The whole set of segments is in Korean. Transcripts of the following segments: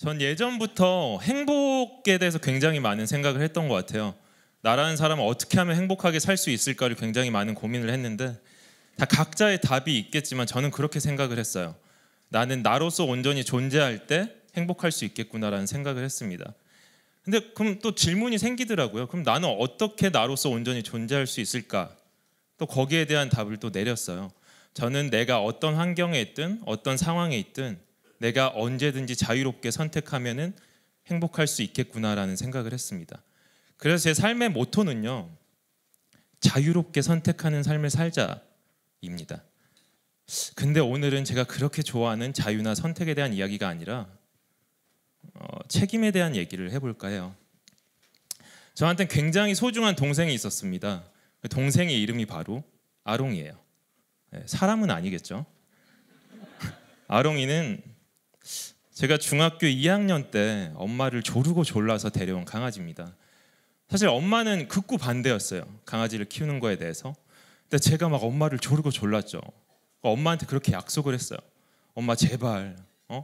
전 예전부터 행복에 대해서 굉장히 많은 생각을 했던 것 같아요. 나라는 사람은 어떻게 하면 행복하게 살 수 있을까를 굉장히 많은 고민을 했는데 다 각자의 답이 있겠지만 저는 그렇게 생각을 했어요. 나는 나로서 온전히 존재할 때 행복할 수 있겠구나라는 생각을 했습니다. 근데 그럼 또 질문이 생기더라고요. 그럼 나는 어떻게 나로서 온전히 존재할 수 있을까? 또 거기에 대한 답을 또 내렸어요. 저는 내가 어떤 환경에 있든 어떤 상황에 있든 내가 언제든지 자유롭게 선택하면은 행복할 수 있겠구나라는 생각을 했습니다. 그래서 제 삶의 모토는요, 자유롭게 선택하는 삶을 살자입니다. 근데 오늘은 제가 그렇게 좋아하는 자유나 선택에 대한 이야기가 아니라 책임에 대한 얘기를 해볼까 해요. 저한테는 굉장히 소중한 동생이 있었습니다. 그 동생의 이름이 바로 아롱이에요. 사람은 아니겠죠. 아롱이는 제가 중학교 2학년 때 엄마를 조르고 졸라서 데려온 강아지입니다. 사실 엄마는 극구 반대였어요. 강아지를 키우는 거에 대해서. 근데 제가 막 엄마를 조르고 졸랐죠. 엄마한테 그렇게 약속을 했어요. 엄마 제발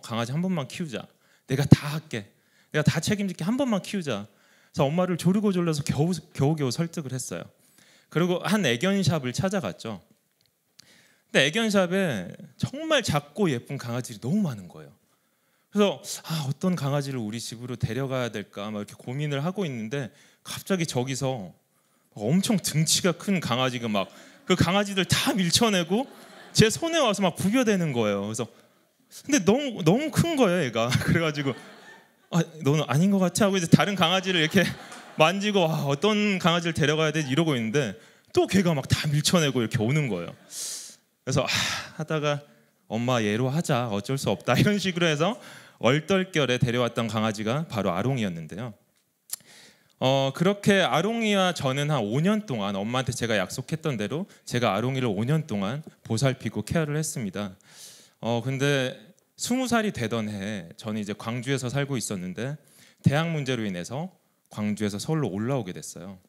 강아지 한 번만 키우자. 내가 다 할게. 내가 다 책임질게. 한 번만 키우자. 그래서 엄마를 조르고 졸라서 겨우겨우 설득을 했어요. 그리고 한 애견샵을 찾아갔죠. 근데 애견샵에 정말 작고 예쁜 강아지들이 너무 많은 거예요. 그래서 어떤 강아지를 우리 집으로 데려가야 될까 막 이렇게 고민을 하고 있는데 갑자기 저기서 엄청 등치가 큰 강아지가 막 그 강아지들 다 밀쳐내고 제 손에 와서 막 부벼대는 거예요. 그래서 근데 너무 큰 거예요, 얘가. 그래가지고 너는 아닌 것 같아 하고 이제 다른 강아지를 이렇게 만지고 어떤 강아지를 데려가야 되지 이러고 있는데 또 걔가 막 다 밀쳐내고 이렇게 오는 거예요. 그래서 하다가 엄마 얘로 하자, 어쩔 수 없다 이런 식으로 해서 얼떨결에 데려왔던 강아지가 바로 아롱이였는데요. 그렇게 아롱이와 저는 한 5년 동안 엄마한테 제가 약속했던 대로 제가 아롱이를 5년 동안 보살피고 케어를 했습니다. 근데 20살이 되던 해에 저는 이제 광주에서 살고 있었는데 대학 문제로 인해서 광주에서 서울로 올라오게 됐어요.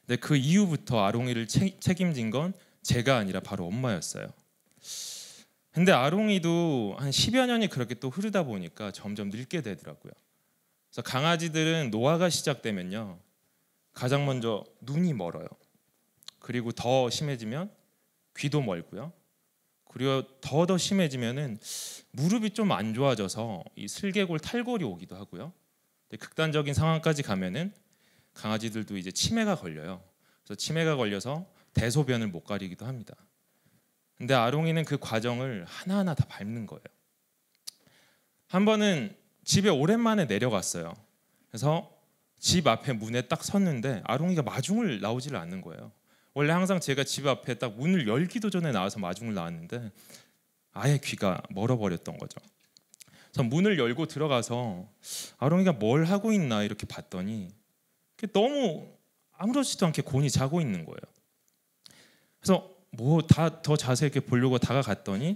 근데 그 이후부터 아롱이를 책임진 건 제가 아니라 바로 엄마였어요. 근데 아롱이도 한 10여 년이 그렇게 또 흐르다 보니까 점점 늙게 되더라고요. 그래서 강아지들은 노화가 시작되면요, 가장 먼저 눈이 멀어요. 그리고 더 심해지면 귀도 멀고요. 그리고 더 심해지면은 무릎이 좀 안 좋아져서 이 슬개골 탈골이 오기도 하고요. 극단적인 상황까지 가면은 강아지들도 이제 치매가 걸려요. 그래서 치매가 걸려서 대소변을 못 가리기도 합니다. 근데 아롱이는 그 과정을 하나하나 다 밟는 거예요. 한 번은 집에 오랜만에 내려갔어요. 그래서 집 앞에 문에 딱 섰는데 아롱이가 마중을 나오지를 않는 거예요. 원래 항상 제가 집 앞에 딱 문을 열기도 전에 나와서 마중을 나왔는데 아예 귀가 멀어버렸던 거죠. 그래서 문을 열고 들어가서 아롱이가 뭘 하고 있나 이렇게 봤더니 너무 아무렇지도 않게 곤히 자고 있는 거예요. 그래서 더 자세히 이렇게 보려고 다가갔더니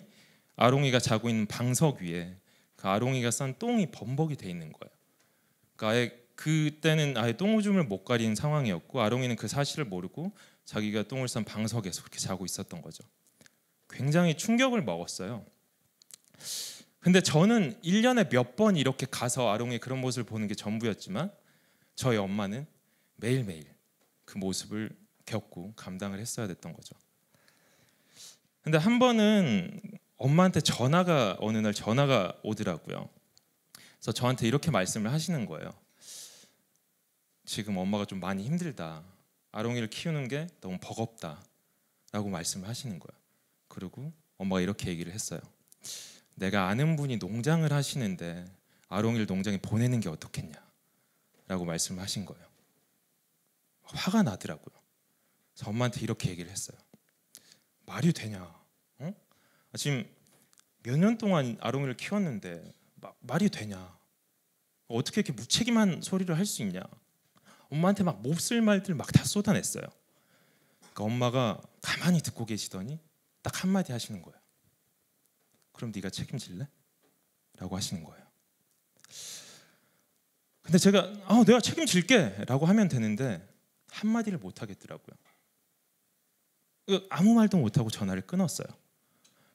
아롱이가 자고 있는 방석 위에 그 아롱이가 싼 똥이 범벅이 돼 있는 거예요. 그러니까 그때는 아예 똥오줌을 못 가리는 상황이었고 아롱이는 그 사실을 모르고 자기가 똥을 싼 방석에서 그렇게 자고 있었던 거죠. 굉장히 충격을 먹었어요. 근데 저는 1년에 몇 번 이렇게 가서 아롱이의 그런 모습을 보는 게 전부였지만 저희 엄마는 매일매일 그 모습을 겪고 감당을 했어야 됐던 거죠. 근데 한 번은 엄마한테 어느 날 전화가 오더라고요. 그래서 저한테 이렇게 말씀을 하시는 거예요. 지금 엄마가 좀 많이 힘들다. 아롱이를 키우는 게 너무 버겁다 라고 말씀을 하시는 거예요. 그리고 엄마가 이렇게 얘기를 했어요. 내가 아는 분이 농장을 하시는데 아롱이를 농장에 보내는 게 어떻겠냐 라고 말씀을 하신 거예요. 화가 나더라고요. 그래서 엄마한테 이렇게 얘기를 했어요. 말이 되냐? 지금 몇 년 동안 아롱이를 키웠는데 말이 되냐? 어떻게 이렇게 무책임한 소리를 할 수 있냐? 엄마한테 막 몹쓸 말들 막 다 쏟아냈어요. 그러니까 엄마가 가만히 듣고 계시더니 딱 한마디 하시는 거예요. 그럼 네가 책임질래? 라고 하시는 거예요. 근데 제가 내가 책임질게 라고 하면 되는데 한마디를 못 하겠더라고요. 아무 말도 못하고 전화를 끊었어요.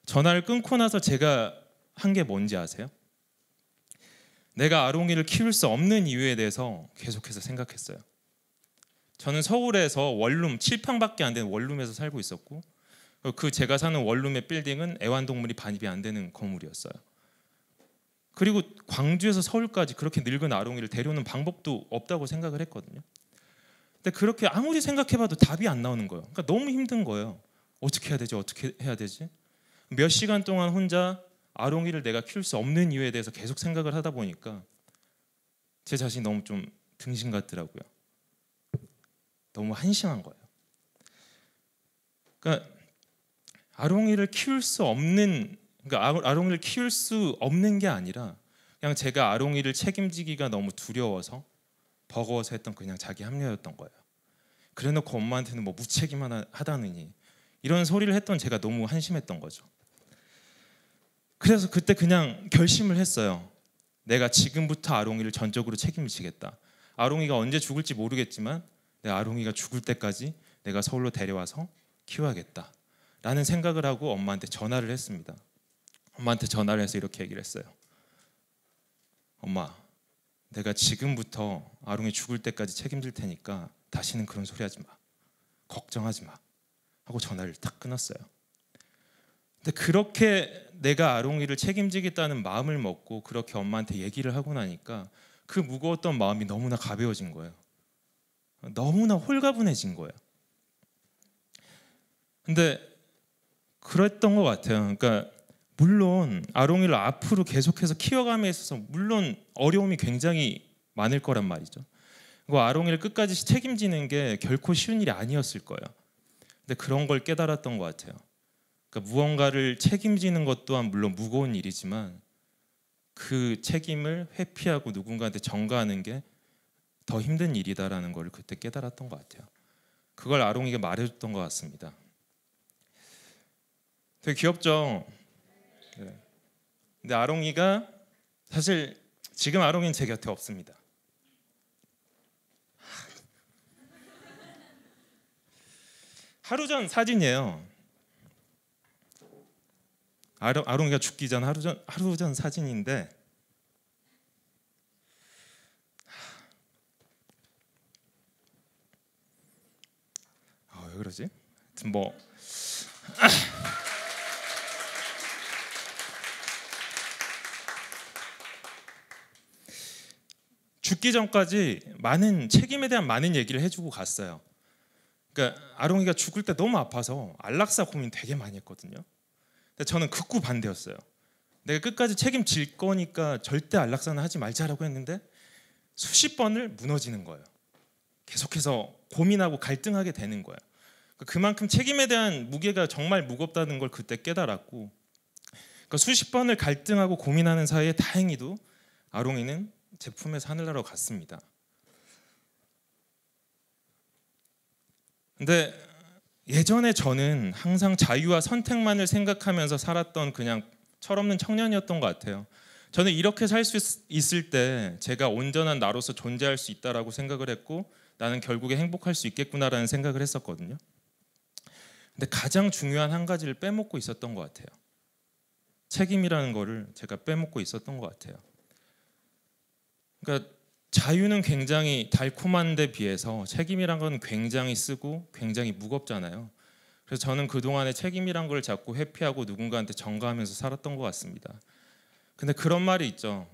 전화를 끊고 나서 제가 한 게 뭔지 아세요? 내가 아롱이를 키울 수 없는 이유에 대해서 계속해서 생각했어요. 저는 서울에서 원룸 7평밖에 안 되는 원룸에서 살고 있었고, 그 제가 사는 원룸의 빌딩은 애완동물이 반입이 안 되는 건물이었어요. 그리고 광주에서 서울까지 그렇게 늙은 아롱이를 데려오는 방법도 없다고 생각을 했거든요. 근데 그렇게 아무리 생각해봐도 답이 안 나오는 거예요. 그러니까 너무 힘든 거예요. 어떻게 해야 되지? 어떻게 해야 되지? 몇 시간 동안 혼자 아롱이를 내가 키울 수 없는 이유에 대해서 계속 생각을 하다 보니까 제 자신이 너무 좀 등신 같더라고요. 너무 한심한 거예요. 그러니까 아롱이를 키울 수 없는, 그러니까 아롱이를 키울 수 없는 게 아니라 그냥 제가 아롱이를 책임지기가 너무 두려워서 버거워서 했던 그냥 자기 합리화였던 거예요. 그래놓고 엄마한테는 뭐 무책임하다느니 이런 소리를 했던 제가 너무 한심했던 거죠. 그래서 그때 그냥 결심을 했어요. 내가 지금부터 아롱이를 전적으로 책임을 지겠다. 아롱이가 언제 죽을지 모르겠지만 내가 아롱이가 죽을 때까지 내가 서울로 데려와서 키워야겠다 라는 생각을 하고 엄마한테 전화를 했습니다. 엄마한테 전화를 해서 이렇게 얘기를 했어요. 엄마, 내가 지금부터 아롱이 죽을 때까지 책임질 테니까 다시는 그런 소리 하지 마. 걱정하지 마. 하고 전화를 딱 끊었어요. 근데 그렇게 내가 아롱이를 책임지겠다는 마음을 먹고 그렇게 엄마한테 얘기를 하고 나니까 그 무거웠던 마음이 너무나 가벼워진 거예요. 너무나 홀가분해진 거예요. 근데 그랬던 것 같아요. 그러니까 물론 아롱이를 앞으로 계속해서 키워감에 있어서 물론 어려움이 굉장히 많을 거란 말이죠. 그 아롱이를 끝까지 책임지는 게 결코 쉬운 일이 아니었을 거예요. 근데 그런 걸 깨달았던 것 같아요. 그러니까 무언가를 책임지는 것 또한 물론 무거운 일이지만 그 책임을 회피하고 누군가한테 전가하는 게 더 힘든 일이다라는 걸 그때 깨달았던 것 같아요. 그걸 아롱이가 말해줬던 것 같습니다. 되게 귀엽죠? 네. 근데 아롱이가 사실 지금 아롱이는 제 곁에 없습니다. 하루 전 사진이에요. 아롱이가 죽기 전 하루 전 사진인데 왜 그러지? 뭐 죽기 전까지 많은 책임에 대한 많은 얘기를 해주고 갔어요. 그러니까 아롱이가 죽을 때 너무 아파서 안락사 고민 되게 많이 했거든요. 근데 저는 극구 반대였어요. 내가 끝까지 책임질 거니까 절대 안락사는 하지 말자라고 했는데 수십 번을 무너지는 거예요. 계속해서 고민하고 갈등하게 되는 거예요. 그만큼 책임에 대한 무게가 정말 무겁다는 걸 그때 깨달았고, 그러니까 수십 번을 갈등하고 고민하는 사이에 다행히도 아롱이는 제 품에서 하늘나라로 갔습니다. 근데 예전에 저는 항상 자유와 선택만을 생각하면서 살았던 그냥 철없는 청년이었던 것 같아요. 저는 이렇게 살 수 있을 때 제가 온전한 나로서 존재할 수 있다라고 생각을 했고 나는 결국에 행복할 수 있겠구나라는 생각을 했었거든요. 근데 가장 중요한 한 가지를 빼먹고 있었던 것 같아요. 책임이라는 거를 제가 빼먹고 있었던 것 같아요. 그러니까 자유는 굉장히 달콤한 데 비해서 책임이란 건 굉장히 쓰고 굉장히 무겁잖아요. 그래서 저는 그동안에 책임이란 걸 자꾸 회피하고 누군가한테 전가하면서 살았던 것 같습니다. 근데 그런 말이 있죠.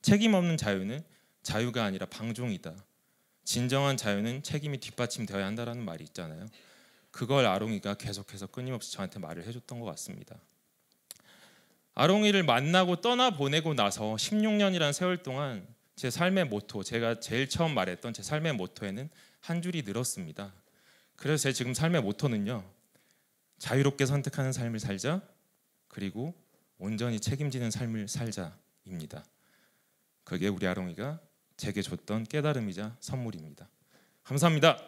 책임 없는 자유는 자유가 아니라 방종이다. 진정한 자유는 책임이 뒷받침되어야 한다는 말이 있잖아요. 그걸 아롱이가 계속해서 끊임없이 저한테 말을 해줬던 것 같습니다. 아롱이를 만나고 떠나보내고 나서 16년이라는 세월 동안 제 삶의 모토, 제가 제일 처음 말했던 제 삶의 모토에는 한 줄이 늘었습니다. 그래서 제 지금 삶의 모토는요. 자유롭게 선택하는 삶을 살자, 그리고 온전히 책임지는 삶을 살자입니다. 그게 우리 아롱이가 제게 줬던 깨달음이자 선물입니다. 감사합니다.